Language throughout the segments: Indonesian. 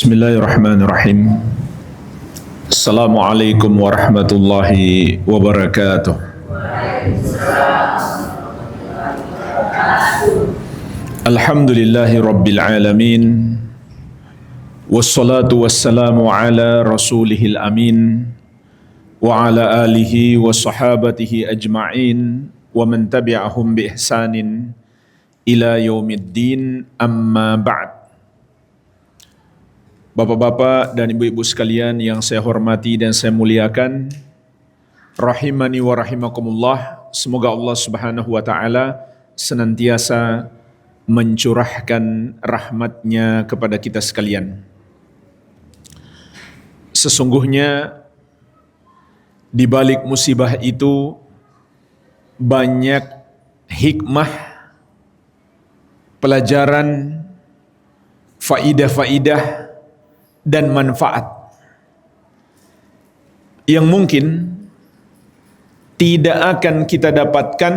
Bismillahirrahmanirrahim. Assalamualaikum warahmatullahi wabarakatuh. Alhamdulillahi rabbil alamin. Wassalatu wassalamu ala rasulihil amin wa ala alihi wa sahabatihi ajma'in wa man tabi'ahum bi ihsanin ila yaumiddin, amma ba'd. Bapak-bapak dan ibu-ibu sekalian yang saya hormati dan saya muliakan, rahimani wa rahimakumullah, semoga Allah Subhanahu wa taala senantiasa mencurahkan rahmatnya kepada kita sekalian. Sesungguhnya di balik musibah itu banyak hikmah, pelajaran, faidah-faidah dan manfaat yang mungkin tidak akan kita dapatkan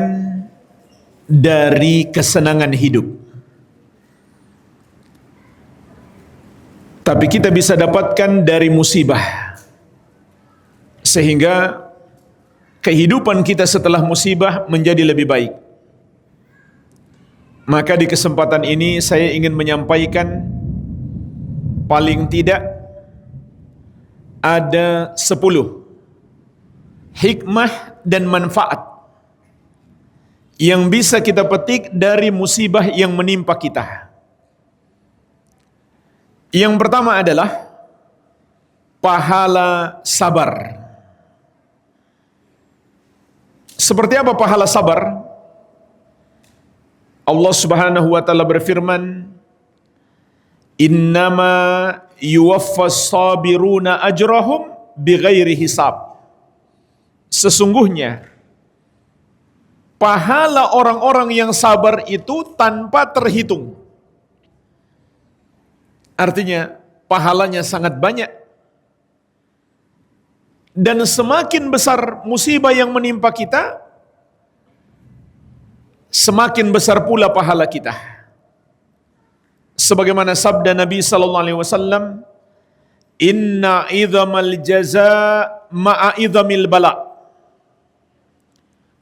dari kesenangan hidup, tapi kita bisa dapatkan dari musibah, sehingga kehidupan kita setelah musibah menjadi lebih baik. Maka di kesempatan ini saya ingin menyampaikan paling tidak ada 10 hikmah dan manfaat yang bisa kita petik dari musibah yang menimpa kita. Yang pertama adalah pahala sabar. Seperti apa pahala sabar? Allah Subhanahu wa taala berfirman, innama yuwaffas sabiruna ajrahum bighairi hisab. Sesungguhnya pahala orang-orang yang sabar itu tanpa terhitung. Artinya pahalanya sangat banyak. Dan semakin besar musibah yang menimpa kita, semakin besar pula pahala kita. Sebagaimana sabda Nabi sallallahu alaihi wasallam, inna idzamal jazaa ma'a idzamil bala.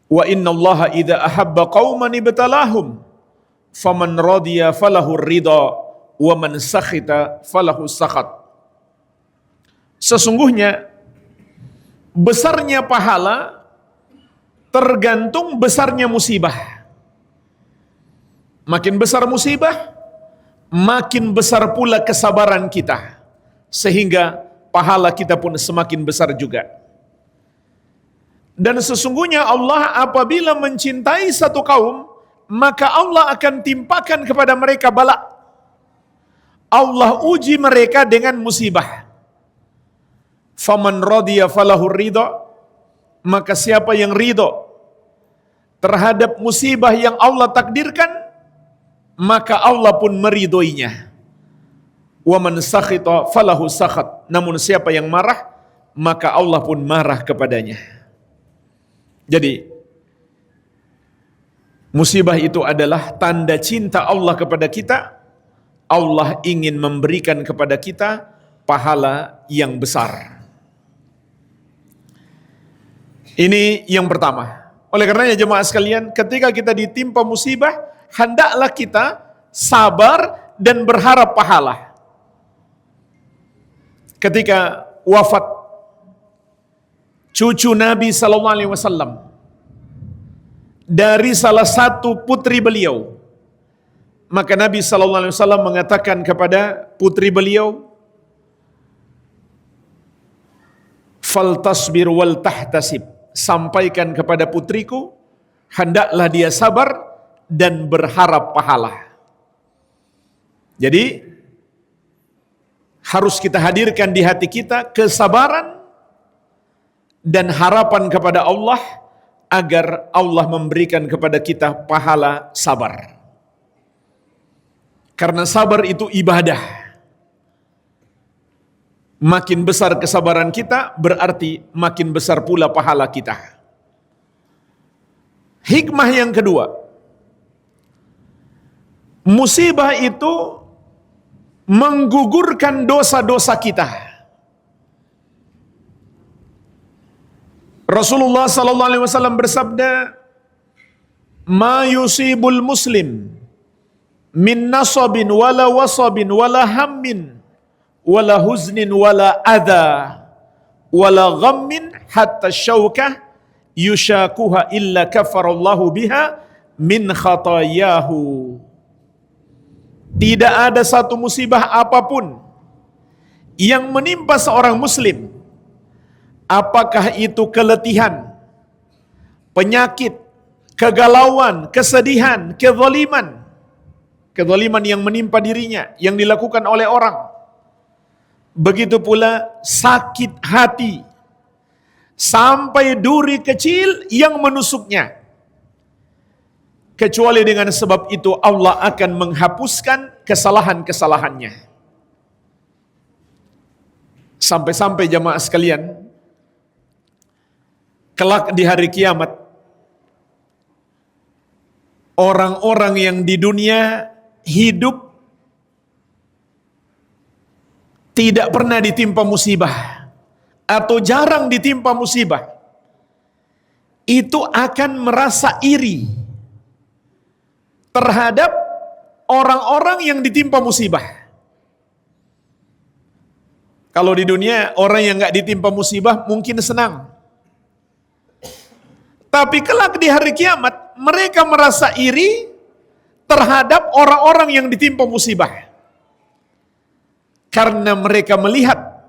Wa inna Allaha idza ahabba qauman ibtalahum faman radiya falahu ridha wa man sakhita falahu sakhat. Sesungguhnya besarnya pahala tergantung besarnya musibah. Makin besar musibah, makin besar pula kesabaran kita, sehingga pahala kita pun semakin besar juga. Dan sesungguhnya Allah apabila mencintai satu kaum, maka Allah akan timpakan kepada mereka bala. Allah uji mereka dengan musibah. Faman radiya falahu ridha, maka siapa yang ridho terhadap musibah yang Allah takdirkan, maka Allah pun meridhoinya. Wa man sakhita falahu sakhat. Namun siapa yang marah, maka Allah pun marah kepadanya. Jadi musibah itu adalah tanda cinta Allah kepada kita. Allah ingin memberikan kepada kita pahala yang besar. Ini yang pertama. Oleh karenanya jemaah sekalian, ketika kita ditimpa musibah, hendaklah kita sabar dan berharap pahala. Ketika wafat cucu Nabi sallallahu alaihi wasallam dari salah satu putri beliau, maka Nabi sallallahu alaihi wasallam mengatakan kepada putri beliau, faltasbir wal tahtasib, sampaikan kepada putriku hendaklah dia sabar dan berharap pahala. Jadi harus kita hadirkan di hati kita kesabaran dan harapan kepada Allah agar Allah memberikan kepada kita pahala sabar. Karena sabar itu ibadah. Makin besar kesabaran kita, berarti makin besar pula pahala kita. Hikmah yang kedua, musibah itu menggugurkan dosa-dosa kita. Rasulullah sallallahu alaihi wasallam bersabda, "Ma yusibul muslim min nasabin wala wasabin wala hammin wala huznin wala adha wala ghammin hatta syaukah yushakuha illa kafarallahu biha min khatayahu." Tidak ada satu musibah apapun yang menimpa seorang muslim, apakah itu keletihan, penyakit, kegalauan, kesedihan, kezaliman yang menimpa dirinya, yang dilakukan oleh orang. Begitu pula sakit hati, sampai duri kecil yang menusuknya. Kecuali dengan sebab itu Allah akan menghapuskan kesalahan-kesalahannya. Sampai-sampai jamaah sekalian, kelak di hari kiamat, orang-orang yang di dunia hidup tidak pernah ditimpa musibah atau jarang ditimpa musibah, itu akan merasa iri terhadap orang-orang yang ditimpa musibah. Kalau di dunia orang yang nggak ditimpa musibah mungkin senang, tapi kelak di hari kiamat mereka merasa iri terhadap orang-orang yang ditimpa musibah, karena mereka melihat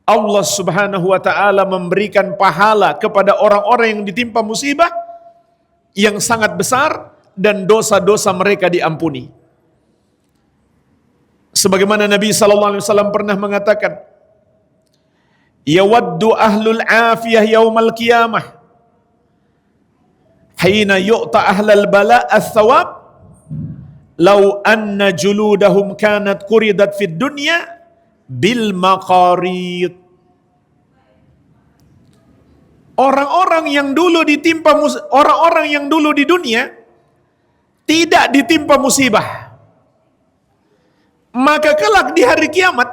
Allah Subhanahu wa taala memberikan pahala kepada orang-orang yang ditimpa musibah yang sangat besar dan dosa-dosa mereka diampuni. Sebagaimana Nabi sallallahu alaihi wasallam pernah mengatakan, "Yawaddu ahlul afiyah yaumal qiyamah hina yu'ta ahlal bala ats-tsawab law anna juludahum kanat quridat fid dunya bil maqarid." Orang-orang yang dulu ditimpa orang-orang yang dulu di dunia tidak ditimpa musibah, maka kelak di hari kiamat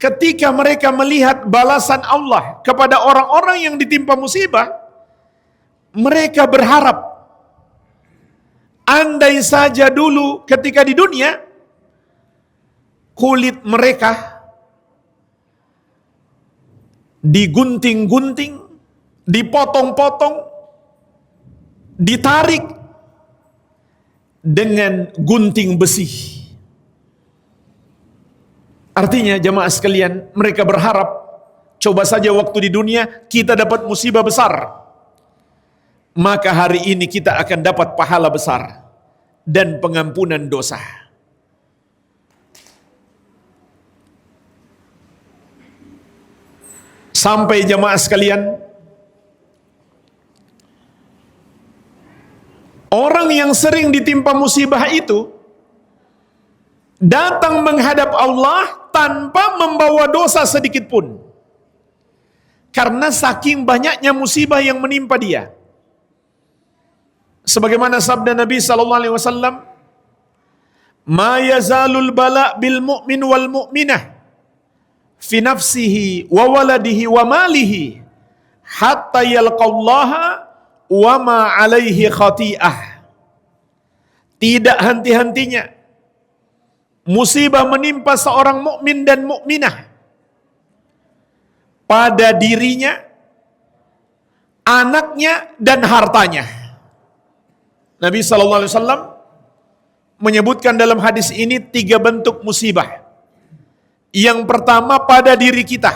ketika mereka melihat balasan Allah kepada orang-orang yang ditimpa musibah, mereka berharap andai saja dulu ketika di dunia kulit mereka digunting-gunting, dipotong-potong, ditarik dengan gunting besi. Artinya jamaah sekalian, mereka berharap coba saja waktu di dunia kita dapat musibah besar, maka hari ini kita akan dapat pahala besar dan pengampunan dosa. Sampai jamaah sekalian, orang yang sering ditimpa musibah itu datang menghadap Allah tanpa membawa dosa sedikit pun, karena saking banyaknya musibah yang menimpa dia. Sebagaimana sabda Nabi sallallahu alaihi wasallam, "Ma yazalul bala bil mu'min wal mu'minah fi nafsihi wa waladihi wa malihi hatta yalqallaha wa ma alaihi khati'ah." Tidak henti-hentinya musibah menimpa seorang mukmin dan mukminah pada dirinya, anaknya dan hartanya. Nabi sallallahu alaihi wasallam menyebutkan dalam hadis ini 3 bentuk musibah. Yang pertama pada diri kita,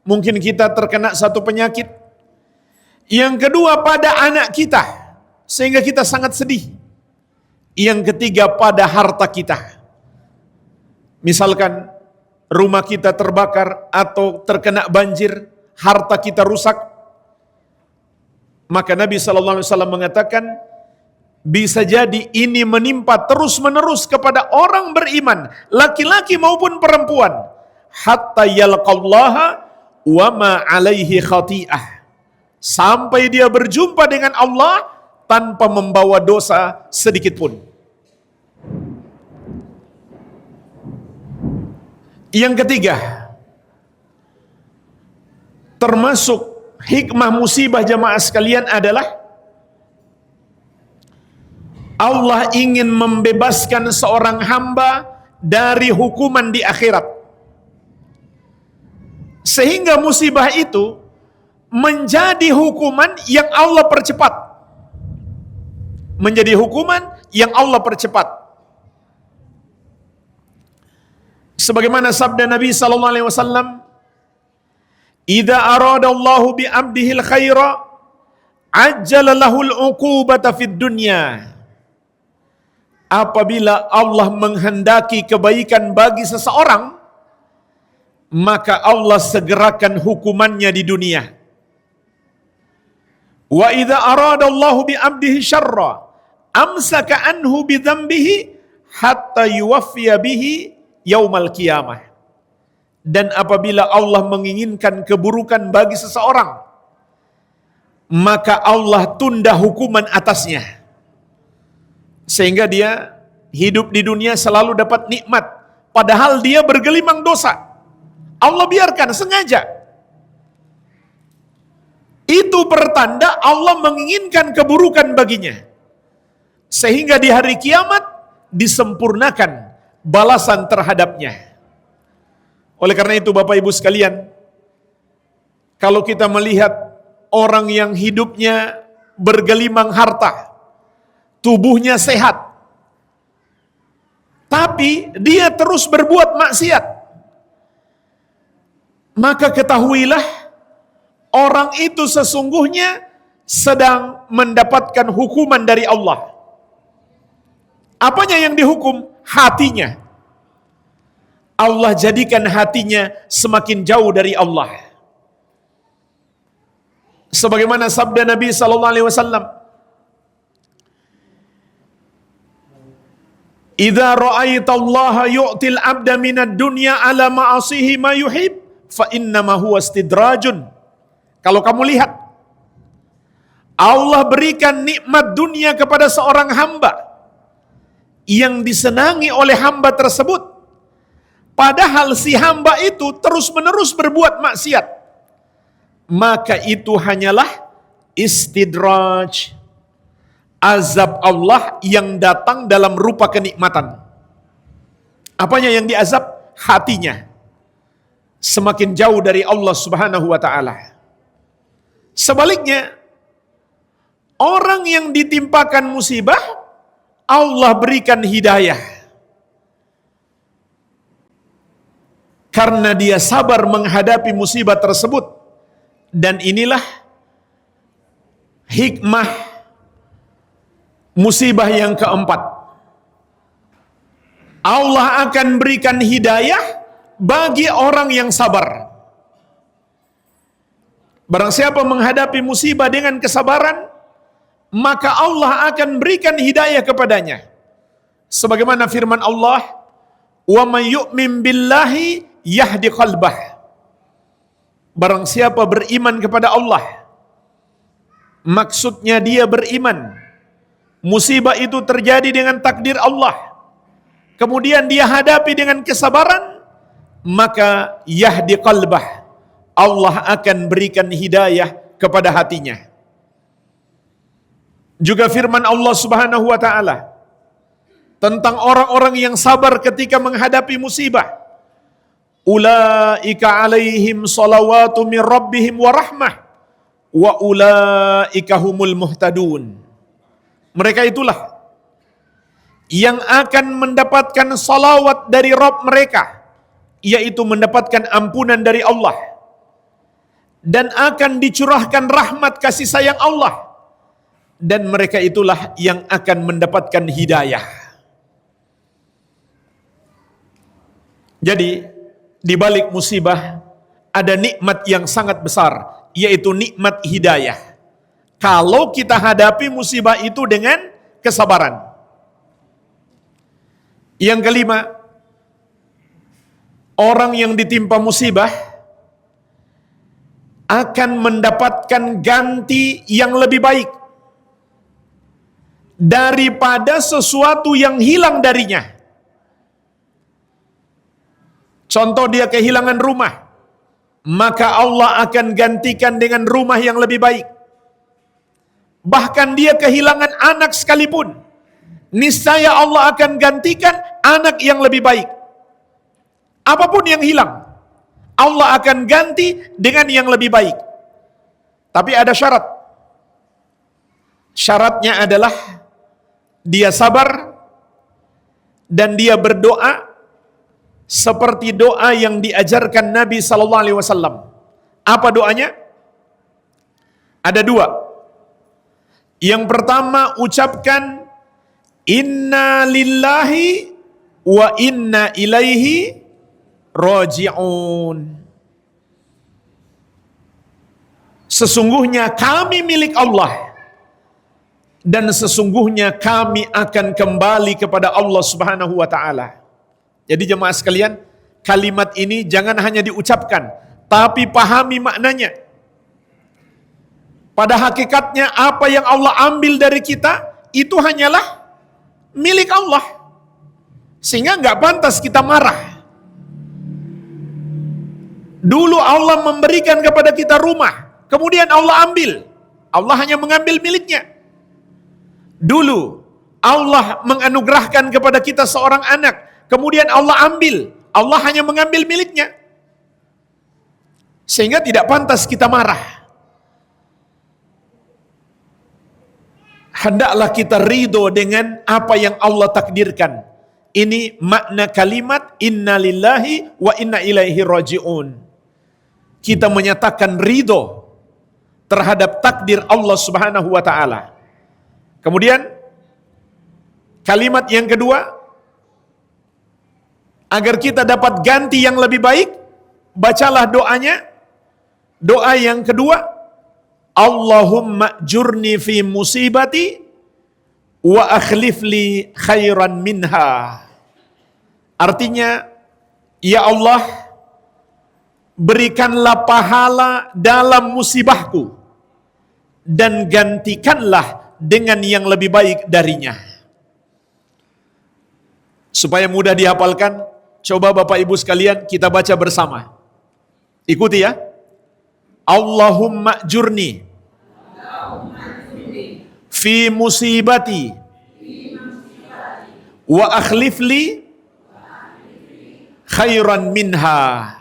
mungkin kita terkena satu penyakit. Yang kedua pada anak kita, sehingga kita sangat sedih. Yang ketiga pada harta kita, misalkan rumah kita terbakar atau terkena banjir, harta kita rusak. Maka Nabi sallallahu alaihi wasallam mengatakan, bisa jadi ini menimpa terus-menerus kepada orang beriman, laki-laki maupun perempuan, hatta yalqallaha wa ma alaihi khati'ah, sampai dia berjumpa dengan Allah tanpa membawa dosa sedikit pun. Yang ketiga, termasuk hikmah musibah jamaah sekalian adalah Allah ingin membebaskan seorang hamba dari hukuman di akhirat. Sehingga musibah itu menjadi hukuman yang Allah percepat. Menjadi hukuman yang Allah percepat. Sebagaimana sabda Nabi sallallahu alaihi wasallam, "Idza arada Allahu bi 'abdihil khaira, ajjala lahul 'uqubata fid dunya." Apabila Allah menghendaki kebaikan bagi seseorang, maka Allah segerakan hukumannya di dunia. Wa idza arada Allahu bi 'abdihi syarra, amsaka anhu bi dzambihi hatta yuwaffiya bihi yaumal qiyamah. Dan apabila Allah menginginkan keburukan bagi seseorang, maka Allah tunda hukuman atasnya. Sehingga dia hidup di dunia selalu dapat nikmat, padahal dia bergelimang dosa. Allah biarkan sengaja. Itu pertanda Allah menginginkan keburukan baginya. Sehingga di hari kiamat disempurnakan balasan terhadapnya. Oleh karena itu Bapak Ibu sekalian, kalau kita melihat orang yang hidupnya bergelimang harta, tubuhnya sehat, tapi dia terus berbuat maksiat, maka ketahuilah orang itu sesungguhnya sedang mendapatkan hukuman dari Allah. Apanya yang dihukum? Hatinya. Allah jadikan hatinya semakin jauh dari Allah. Sebagaimana sabda Nabi sallallahu alaihi wasallam, "Idza ra'aitallaha yu'til 'abda minad dunya 'ala ma'asihi ma yuhib, fa innama huwa istidrajun." Kalau kamu lihat Allah berikan nikmat dunia kepada seorang hamba yang disenangi oleh hamba tersebut, padahal si hamba itu terus-menerus berbuat maksiat, maka itu hanyalah istidraj, azab Allah yang datang dalam rupa kenikmatan. Apanya yang diazab? Hatinya semakin jauh dari Allah Subhanahu wa taala. Sebaliknya, orang yang ditimpakan musibah, Allah berikan hidayah. Karena dia sabar menghadapi musibah tersebut. Dan inilah hikmah musibah yang keempat. Allah akan berikan hidayah bagi orang yang sabar. Barang siapa menghadapi musibah dengan kesabaran, maka Allah akan berikan hidayah kepadanya. Sebagaimana firman Allah, "Wa may yu'min billahi yahdi qalbah." Barang siapa beriman kepada Allah, maksudnya dia beriman musibah itu terjadi dengan takdir Allah, kemudian dia hadapi dengan kesabaran, maka yahdi qalbah, Allah akan berikan hidayah kepada hatinya. Juga firman Allah Subhanahu wa taala tentang orang-orang yang sabar ketika menghadapi musibah, "Ulaika alaihim salawatu min rabbihim wa rahmah wa ulaika humul muhtadun." Mereka itulah yang akan mendapatkan salawat dari Rabb mereka, yaitu mendapatkan ampunan dari Allah, dan akan dicurahkan rahmat kasih sayang Allah, dan mereka itulah yang akan mendapatkan hidayah. Jadi di balik musibah ada nikmat yang sangat besar, yaitu nikmat hidayah. Kalau kita hadapi musibah itu dengan kesabaran. Yang kelima, orang yang ditimpa musibah akan mendapatkan ganti yang lebih baik daripada sesuatu yang hilang darinya. Contoh dia kehilangan rumah, maka Allah akan gantikan dengan rumah yang lebih baik. Bahkan dia kehilangan anak sekalipun, niscaya Allah akan gantikan anak yang lebih baik. Apapun yang hilang, Allah akan ganti dengan yang lebih baik. Tapi ada syarat. Syaratnya adalah dia sabar dan dia berdoa seperti doa yang diajarkan Nabi sallallahu alaihi wasallam. Apa doanya? Ada dua. Yang pertama, ucapkan inna lillahi wa inna ilaihi raji'un. Sesungguhnya kami milik Allah dan sesungguhnya kami akan kembali kepada Allah Subhanahu wa taala. Jadi jemaah sekalian, kalimat ini jangan hanya diucapkan, tapi pahami maknanya. Pada hakikatnya apa yang Allah ambil dari kita itu hanyalah milik Allah. Sehingga nggak pantas kita marah. Dulu Allah memberikan kepada kita rumah, kemudian Allah ambil. Allah hanya mengambil miliknya. Dulu Allah menganugerahkan kepada kita seorang anak, kemudian Allah ambil. Allah hanya mengambil miliknya. Sehingga tidak pantas kita marah. Hendaklah kita ridho dengan apa yang Allah takdirkan. Ini makna kalimat inna lillahi wa inna ilaihi raji'un. Kita menyatakan ridho terhadap takdir Allah Subhanahu wa taala. Kemudian kalimat yang kedua, agar kita dapat ganti yang lebih baik, bacalah doanya. Doa yang kedua, Allahumma jurni fi musibati wa akhlif li khairan minha. Artinya, ya Allah, berikanlah pahala dalam musibahku dan gantikanlah dengan yang lebih baik darinya. Supaya mudah dihafalkan, coba Bapak Ibu sekalian kita baca bersama. Ikuti ya. Allahumma jurni fi musibati wa akhlif li khairan minha.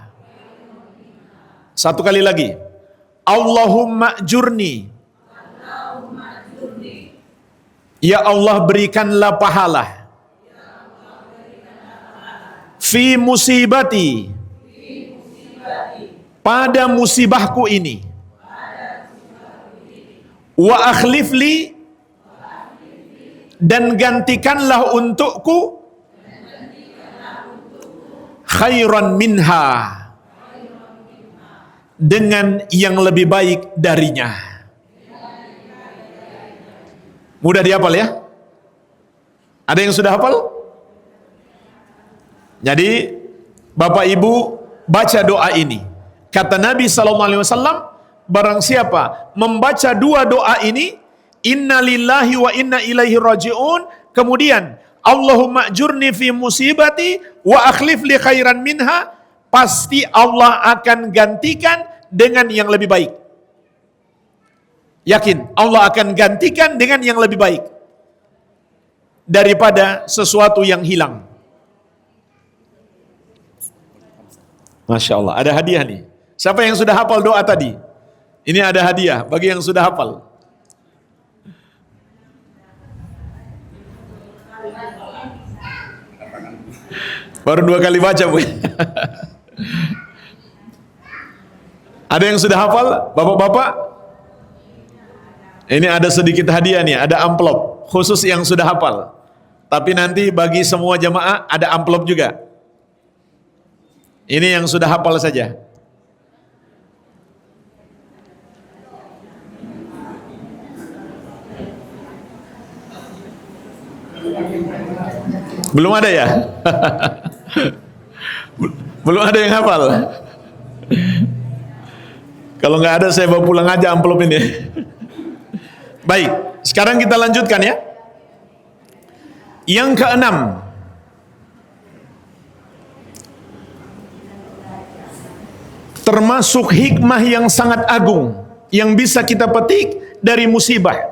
Satu kali lagi. Allahumma jurni. Ya Allah, berikanlah pahala. Fi musibati. Pada musibahku ini. Wa akhlif li. Dan gantikanlah untukku khairan minha, dengan yang lebih baik darinya. Mudah dihafal ya? Ada yang sudah hafal? Jadi Bapak Ibu baca doa ini. Kata Nabi SAW, barang siapa membaca dua doa ini, inna lillahi wa inna ilaihi raji'un, kemudian Allahumma jurni fi musibati wa akhlif li khairan minha, pasti Allah akan gantikan dengan yang lebih baik. Yakin, Allah akan gantikan dengan yang lebih baik daripada sesuatu yang hilang. Masya Allah, ada hadiah nih. Siapa yang sudah hafal doa tadi? Ini ada hadiah bagi yang sudah hafal. Baru 2 kali baca, Bu. Ada yang sudah hafal, Bapak-bapak? Ini ada sedikit hadiah nih, ada amplop khusus yang sudah hafal. Tapi nanti bagi semua jamaah ada amplop juga. Ini yang sudah hafal saja. Belum ada ya? Belum ada yang hafal. Kalau nggak ada saya bawa pulang aja amplop ini. Baik, sekarang kita lanjutkan ya. Yang keenam, termasuk hikmah yang sangat agung yang bisa kita petik dari musibah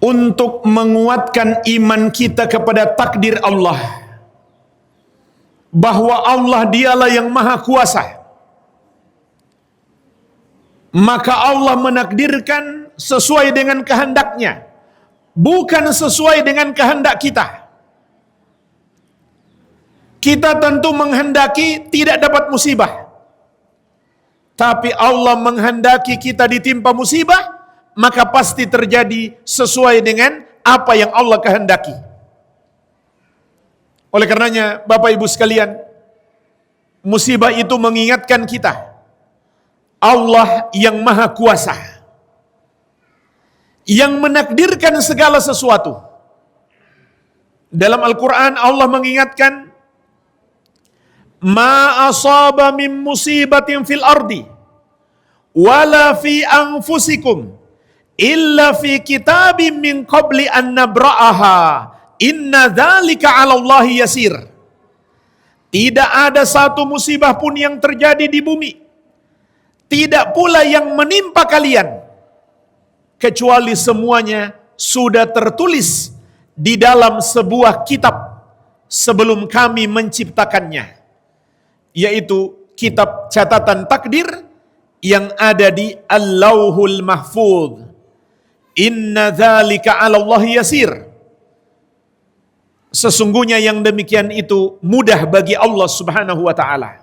untuk menguatkan iman kita kepada takdir Allah, bahwa Allah dialah yang maha kuasa. Maka Allah menakdirkan sesuai dengan kehendaknya, bukan sesuai dengan kehendak kita. Kita tentu menghendaki tidak dapat musibah, tapi Allah menghendaki kita ditimpa musibah, maka pasti terjadi sesuai dengan apa yang Allah kehendaki. Oleh karenanya, Bapak Ibu sekalian, musibah itu mengingatkan kita Allah yang maha kuasa, yang menakdirkan segala sesuatu. Dalam Al-Quran Allah mengingatkan, ma asaba min musibatin fil ardi wala fi anfusikum illa fi kitabim min qabli an nabra'aha inna dzalika 'ala Allahi yasir. Tidak ada satu musibah pun yang terjadi di bumi, tidak pula yang menimpa kalian, kecuali semuanya sudah tertulis di dalam sebuah kitab sebelum kami menciptakannya, yaitu kitab catatan takdir yang ada di Al-Lauhul Mahfuz. Inna dzalika 'ala Allahi yasir. Sesungguhnya yang demikian itu mudah bagi Allah Subhanahu wa taala.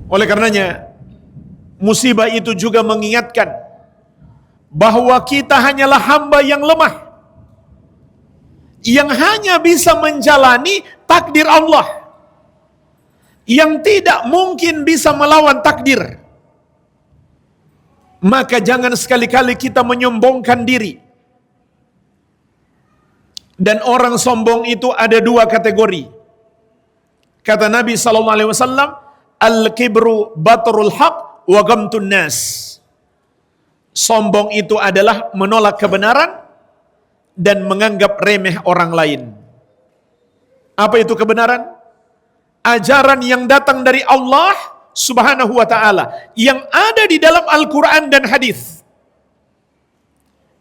Oleh karenanya, musibah itu juga mengingatkan bahwa kita hanyalah hamba yang lemah, yang hanya bisa menjalani takdir Allah, yang tidak mungkin bisa melawan takdir. Maka jangan sekali-kali kita menyombongkan diri. Dan orang sombong itu ada dua kategori. Kata Nabi SAW, al-kibru batrul haq wa ghamtun nas. Sombong itu adalah menolak kebenaran dan menganggap remeh orang lain. Apa itu kebenaran? Ajaran yang datang dari Allah Subhanahu wa taala, yang ada di dalam Al-Quran dan hadis.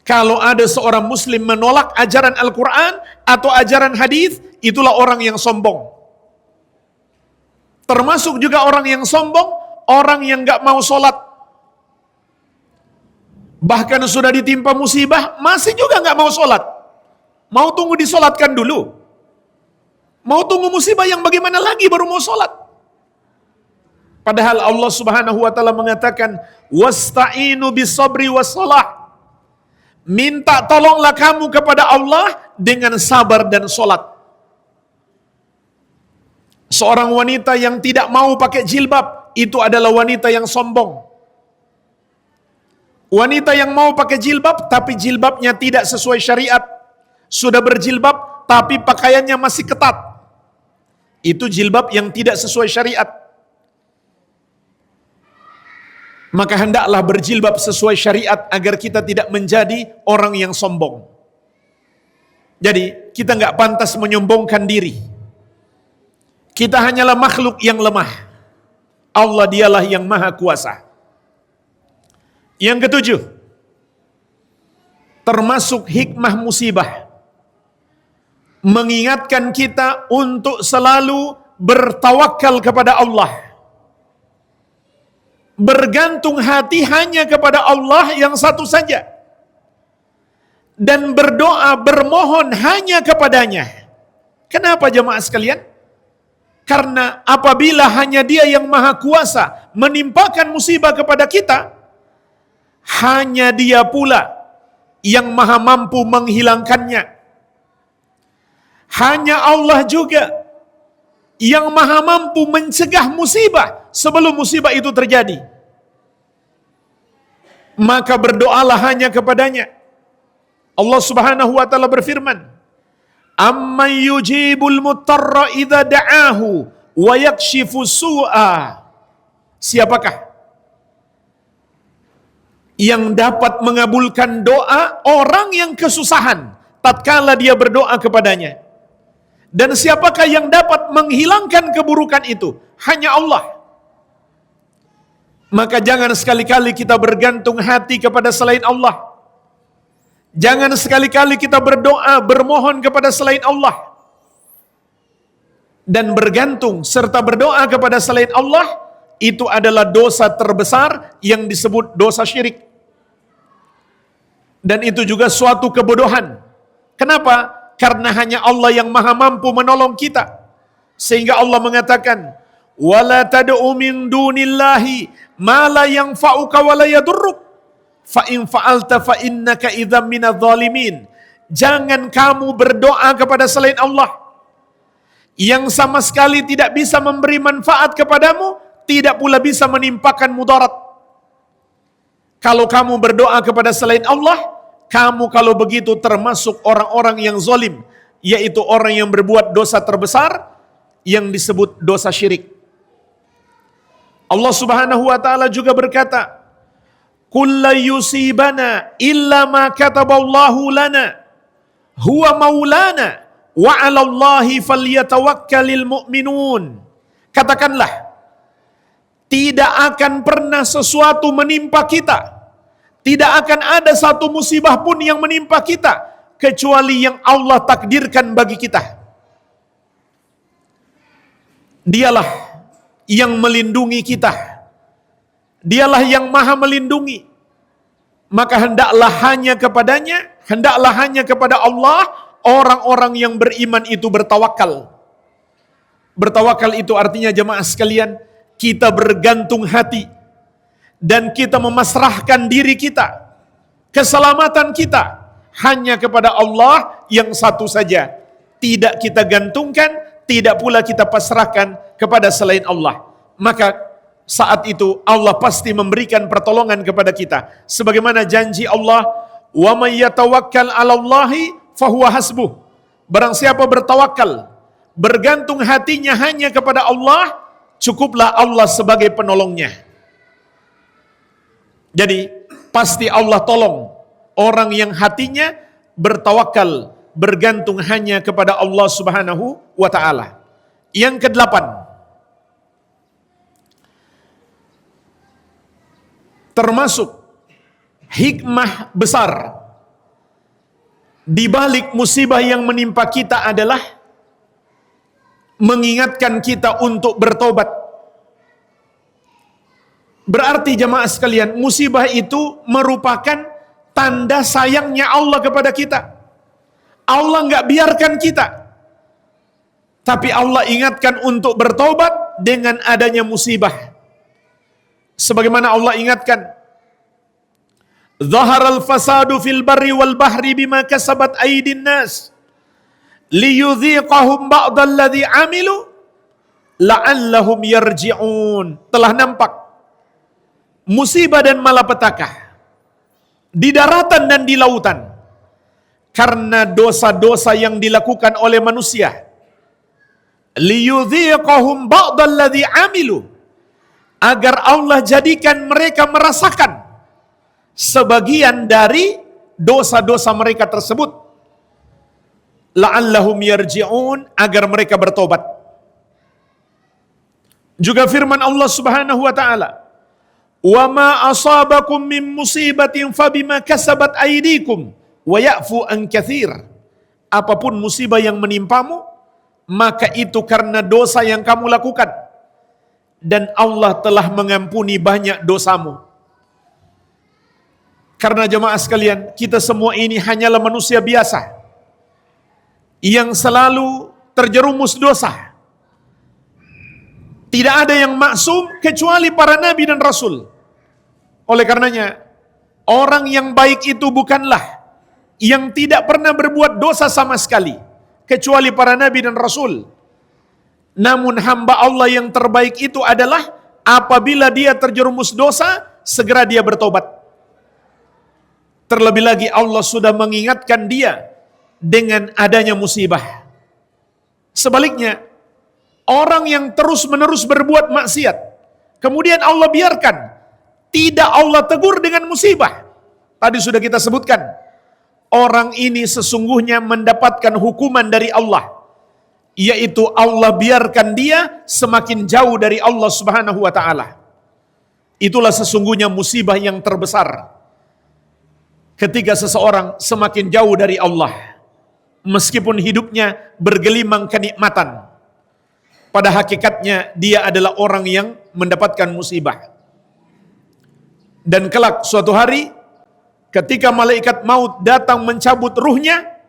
Kalau ada seorang muslim menolak ajaran Al-Quran atau ajaran hadis, itulah orang yang sombong. Termasuk juga orang yang sombong, orang yang gak mau sholat. Bahkan sudah ditimpa musibah, masih juga gak mau sholat. Mau tunggu disolatkan dulu. Mau tunggu musibah yang bagaimana lagi baru mau sholat. Padahal Allah Subhanahu wa taala mengatakan, wasta'inu bisabri wassalah. Minta tolonglah kamu kepada Allah dengan sabar dan sholat. Seorang wanita yang tidak mau pakai jilbab, itu adalah wanita yang sombong. Wanita yang mau pakai jilbab, tapi jilbabnya tidak sesuai syariat. Sudah berjilbab, tapi pakaiannya masih ketat. Itu jilbab yang tidak sesuai syariat. Maka hendaklah berjilbab sesuai syariat agar kita tidak menjadi orang yang sombong. Jadi kita nggak pantas menyombongkan diri. Kita hanyalah makhluk yang lemah. Allah dialah yang maha kuasa. Yang ketujuh, termasuk hikmah musibah, mengingatkan kita untuk selalu bertawakal kepada Allah. Bergantung hati hanya kepada Allah yang satu saja. Dan berdoa, bermohon hanya kepadanya. Kenapa jemaah sekalian? Karena apabila hanya Dia yang maha kuasa menimpakan musibah kepada kita, hanya Dia pula yang maha mampu menghilangkannya. Hanya Allah juga yang maha mampu mencegah musibah sebelum musibah itu terjadi. Maka berdoalah hanya kepadanya. Allah Subhanahu wa taala berfirman, "Amman yujibul mutarra idza da'ahu wa yakshifu su'a." Siapakah yang dapat mengabulkan doa orang yang kesusahan tatkala dia berdoa kepadanya, Dan siapakah yang dapat menghilangkan keburukan itu? Hanya Allah. Maka jangan sekali-kali kita bergantung hati kepada selain Allah. Jangan sekali-kali kita berdoa, bermohon kepada selain Allah. Dan bergantung serta berdoa kepada selain Allah, itu adalah dosa terbesar yang disebut dosa syirik. Dan itu juga suatu kebodohan. Kenapa? Karena hanya Allah yang maha mampu menolong kita. Sehingga Allah mengatakan, وَلَا تَدْعُ مِن دُونِ اللَّهِ مَا لَا يَنْفَعُكَ وَلَا يَضُرُّكَ فَإِنْ فَعَلْتَ فَإِنَّكَ إِذًا مِنَ الظَّالِمِينَ. Jangan kamu berdoa kepada selain Allah yang sama sekali tidak bisa memberi manfaat kepadamu, tidak pula bisa menimpakan mudarat. Kalau kamu berdoa kepada selain Allah, kamu kalau begitu termasuk orang-orang yang zalim, yaitu orang yang berbuat dosa terbesar yang disebut dosa syirik. Allah Subhanahu wa taala juga berkata, "Kullu yusibana illa ma kataballahu lana, huwa maulana, wa 'alallahi falyatawakkalul mu'minun." Katakanlah, tidak akan pernah sesuatu menimpa kita, tidak akan ada satu musibah pun yang menimpa kita kecuali yang Allah takdirkan bagi kita. Dialah yang melindungi kita. Dialah yang maha melindungi. Maka hendaklah hanya kepadanya, hendaklah hanya kepada Allah orang-orang yang beriman itu bertawakal. Bertawakal itu artinya jemaah sekalian, kita bergantung hati dan kita memasrahkan diri kita, keselamatan kita hanya kepada Allah yang satu saja. Tidak kita gantungkan, tidak pula kita pasrahkan kepada selain Allah. Maka saat itu Allah pasti memberikan pertolongan kepada kita. Sebagaimana janji Allah, "Wa may yatawakkal 'alallahi fahuwa hasbuh." Barang siapa bertawakal, bergantung hatinya hanya kepada Allah, cukuplah Allah sebagai penolongnya. Jadi pasti Allah tolong orang yang hatinya bertawakal, bergantung hanya kepada Allah Subhanahu wa taala. Yang kedelapan, termasuk hikmah besar di balik musibah yang menimpa kita adalah mengingatkan kita untuk bertobat. Berarti jemaah sekalian, musibah itu merupakan tanda sayangnya Allah kepada kita. Allah nggak biarkan kita, tapi Allah ingatkan untuk bertobat dengan adanya musibah. Sebagaimana Allah ingatkan, "Zaharal fasadu fil barri wal bahri bima kasabat aydin nas liyudhiqahum ba'dalladzi 'amilu la'allahum yarji'un." Telah nampak musibah dan malapetaka di daratan dan di lautan karena dosa-dosa yang dilakukan oleh manusia. Liyudhiqahum ba'dalladzi 'amilu, agar Allah jadikan mereka merasakan sebagian dari dosa-dosa mereka tersebut. La'allahum yarji'un, agar mereka bertobat. Juga firman Allah Subhanahu wa taala, "Wa ma asabakum min musibatin fabima kasabat aydikum wa ya'fu an katsir." Apapun musibah yang menimpamu, maka itu karena dosa yang kamu lakukan, dan Allah telah mengampuni banyak dosamu. Karena jemaah sekalian, kita semua ini hanyalah manusia biasa yang selalu terjerumus dosa. Tidak ada yang maksum kecuali para nabi dan rasul. Oleh karenanya, orang yang baik itu bukanlah yang tidak pernah berbuat dosa sama sekali, kecuali para nabi dan rasul. Namun hamba Allah yang terbaik itu adalah apabila dia terjerumus dosa, segera dia bertobat. Terlebih lagi Allah sudah mengingatkan dia dengan adanya musibah. Sebaliknya, orang yang terus-menerus berbuat maksiat, kemudian Allah biarkan, tidak Allah tegur dengan musibah. Tadi sudah kita sebutkan, orang ini sesungguhnya mendapatkan hukuman dari Allah yaitu Allah biarkan dia semakin jauh dari Allah Subhanahu wa taala. Itulah sesungguhnya musibah yang terbesar. Ketika seseorang semakin jauh dari Allah, meskipun hidupnya bergelimang kenikmatan, pada hakikatnya dia adalah orang yang mendapatkan musibah. Dan kelak suatu hari, ketika malaikat maut datang mencabut ruhnya,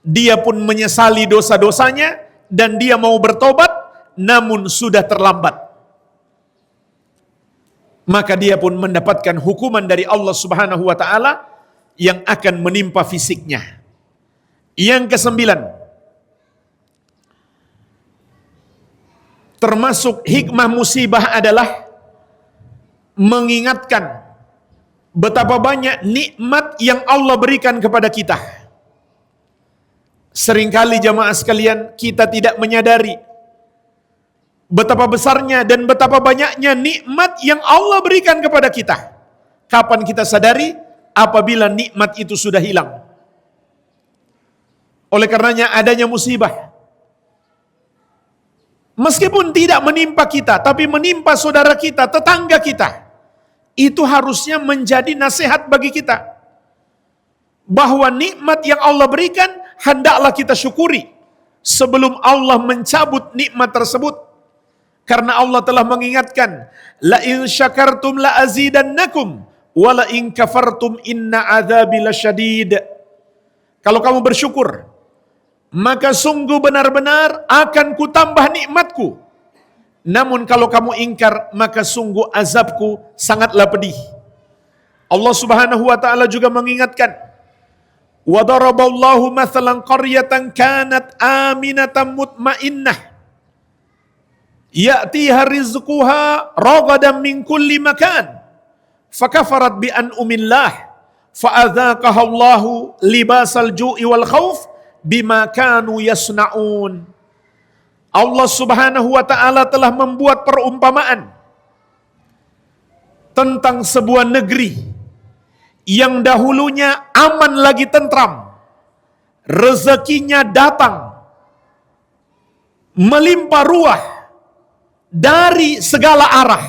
dia pun menyesali dosa-dosanya dan dia mau bertobat, namun sudah terlambat. Maka dia pun mendapatkan hukuman dari Allah Subhanahu wa taala yang akan menimpa fisiknya. Yang kesembilan, termasuk hikmah musibah adalah mengingatkan betapa banyak nikmat yang Allah berikan kepada kita. Seringkali jamaah sekalian kita tidak menyadari betapa besarnya dan betapa banyaknya nikmat yang Allah berikan kepada kita. Kapan kita sadari? Apabila nikmat itu sudah hilang. Oleh karenanya adanya musibah, meskipun tidak menimpa kita, tapi menimpa saudara kita, tetangga kita, itu harusnya menjadi nasihat bagi kita. Bahwa nikmat yang Allah berikan, hendaklah kita syukuri sebelum Allah mencabut nikmat tersebut. Karena Allah telah mengingatkan, la in syakartum la azidannakum wa la in kafartum inna adzabi lasyadid. Kalau kamu bersyukur, maka sungguh benar-benar akan kutambah nikmatku. Namun kalau kamu ingkar, maka sungguh azabku sangatlah pedih. Allah Subhanahu wa taala juga mengingatkan, wa daraballahu mathalan qaryatan kanat aminatan mutmainnah ya'tiha rizquha ragadan min kulli makan fakafarat bi an'umillah fa'adzaqaha Allahu libasal ju'i wal khauf bima kanu yasna'un. Allah Subhanahu wa taala telah membuat perumpamaan tentang sebuah negeri yang dahulunya aman lagi tentram, rezekinya datang melimpah ruah dari segala arah.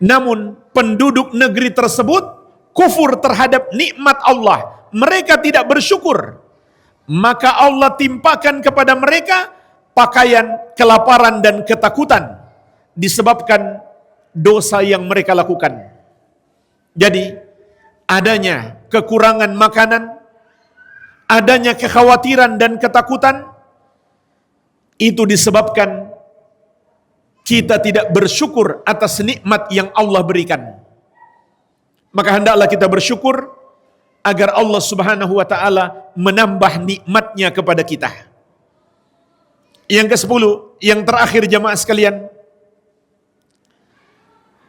Namun penduduk negeri tersebut kufur terhadap nikmat Allah. Mereka tidak bersyukur. Maka Allah timpakan kepada mereka pakaian kelaparan dan ketakutan disebabkan dosa yang mereka lakukan. Jadi adanya kekurangan makanan, adanya kekhawatiran dan ketakutan, itu disebabkan kita tidak bersyukur atas nikmat yang Allah berikan. Maka hendaklah kita bersyukur agar Allah Subhanahu wa taala menambah nikmatnya kepada kita. Yang ke-10, yang terakhir jamaah sekalian,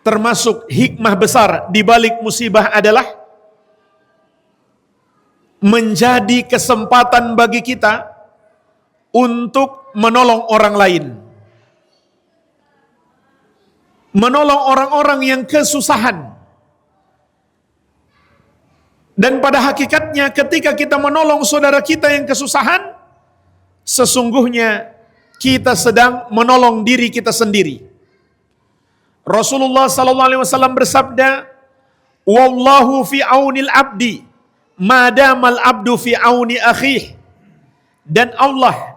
termasuk hikmah besar di balik musibah adalah menjadi kesempatan bagi kita untuk menolong orang lain. Menolong orang-orang yang kesusahan. Dan pada hakikatnya ketika kita menolong saudara kita yang kesusahan, sesungguhnya kita sedang menolong diri kita sendiri. Rasulullah sallallahu alaihi wasallam bersabda, "Wallahu fi aunil abdi, madamal abdu fi auni akhih." Dan Allah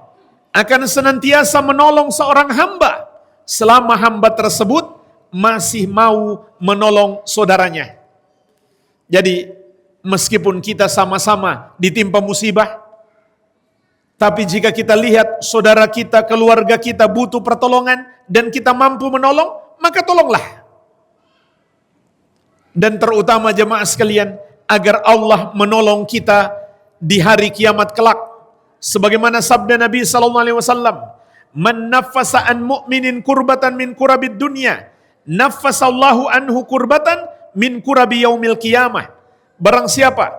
akan senantiasa menolong seorang hamba selama hamba tersebut masih mau menolong saudaranya. Jadi meskipun kita sama-sama ditimpa musibah, tapi jika kita lihat saudara kita, keluarga kita butuh pertolongan dan kita mampu menolong, maka tolonglah. Dan terutama jemaah sekalian, agar Allah menolong kita di hari kiamat kelak. Sebagaimana sabda Nabi sallallahu alaihi wasallam, "Man naffasa an mu'minin kurbatan min kurabid dunya, naffasallahu anhu kurbatan min kurabi yaumil qiyamah." Barang siapa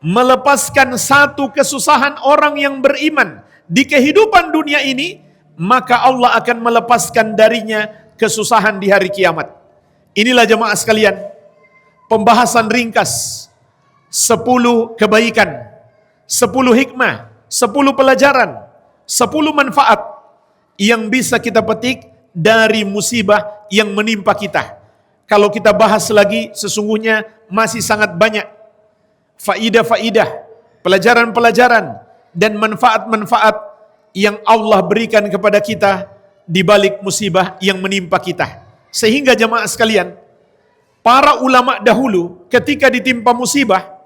melepaskan satu kesusahan orang yang beriman di kehidupan dunia ini, maka Allah akan melepaskan darinya kesusahan di hari kiamat. Inilah jemaah sekalian, pembahasan ringkas 10 kebaikan, 10 hikmah, 10 pelajaran, 10 manfaat yang bisa kita petik dari musibah yang menimpa kita. Kalau kita bahas lagi, sesungguhnya masih sangat banyak faidah-faidah, pelajaran-pelajaran, dan manfaat-manfaat yang Allah berikan kepada kita di balik musibah yang menimpa kita. Sehingga jemaah sekalian, para ulama dahulu ketika ditimpa musibah,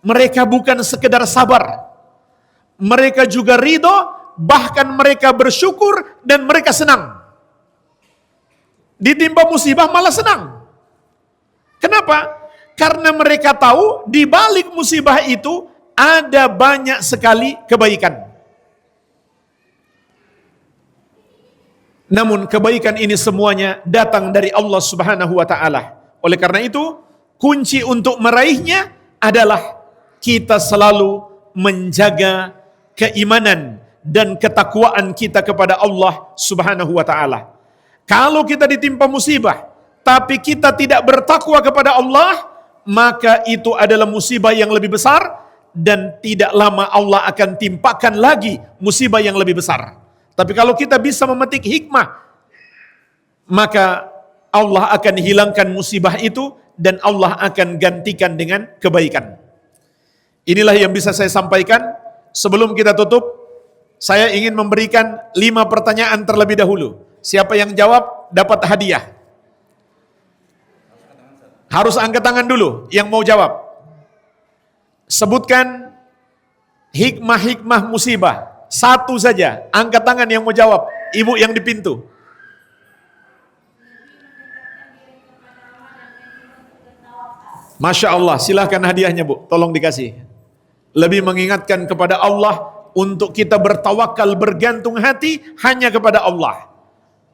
mereka bukan sekedar sabar, mereka juga ridho, bahkan mereka bersyukur dan mereka senang. Ditimpa musibah malah senang. Kenapa? Karena mereka tahu di balik musibah itu ada banyak sekali kebaikan. Namun kebaikan ini semuanya datang dari Allah Subhanahu wa taala. Oleh karena itu, kunci untuk meraihnya adalah kita selalu menjaga keimanan dan ketakwaan kita kepada Allah Subhanahu wa taala. Kalau kita ditimpa musibah, tapi kita tidak bertakwa kepada Allah, maka itu adalah musibah yang lebih besar, dan tidak lama Allah akan timpakan lagi musibah yang lebih besar. Tapi kalau kita bisa memetik hikmah, maka Allah akan hilangkan musibah itu, dan Allah akan gantikan dengan kebaikan. Inilah yang bisa saya sampaikan. Sebelum kita tutup, saya ingin memberikan 5 pertanyaan terlebih dahulu. Siapa yang jawab dapat hadiah. Harus angkat tangan dulu yang mau jawab. Sebutkan hikmah-hikmah musibah. 1 saja, angkat tangan yang mau jawab. Ibu yang di pintu. Masya Allah, silahkan hadiahnya Bu, tolong dikasih. Lebih mengingatkan kepada Allah untuk kita bertawakal, bergantung hati hanya kepada Allah.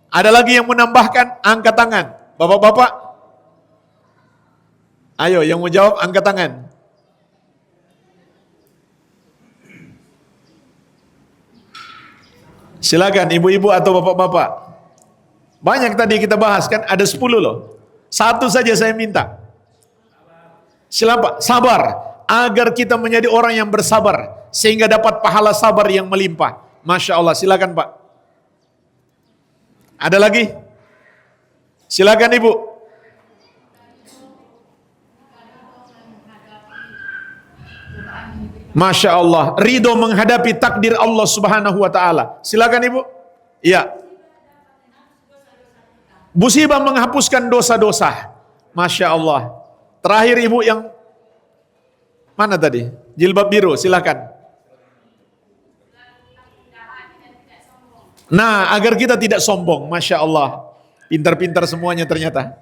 Ada lagi yang menambahkan? Angkat tangan. Bapak-bapak, ayo yang mau jawab angkat tangan. Silakan ibu-ibu atau bapak-bapak. Banyak tadi kita bahas kan, ada 10 loh. 1 saja saya minta. Silakan, sabar. Agar kita menjadi orang yang bersabar, sehingga dapat pahala sabar yang melimpah. Masya Allah, silakan Pak. Ada lagi? Silakan Ibu. Masya Allah, ridho menghadapi takdir Allah Subhanahu wa taala. Silakan Ibu. Iya. Musibah menghapuskan dosa-dosa. Masya Allah. Terakhir Ibu yang mana tadi? Jilbab biru, silakan. Nah, agar kita tidak sombong. Masya Allah. Pintar-pintar semuanya ternyata.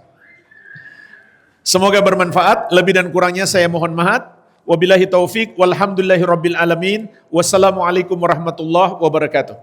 Semoga bermanfaat. Lebih dan kurangnya saya mohon maaf. Wabillahi taufik. Walhamdulillahi rabbil alamin. Wassalamualaikum warahmatullahi wabarakatuh.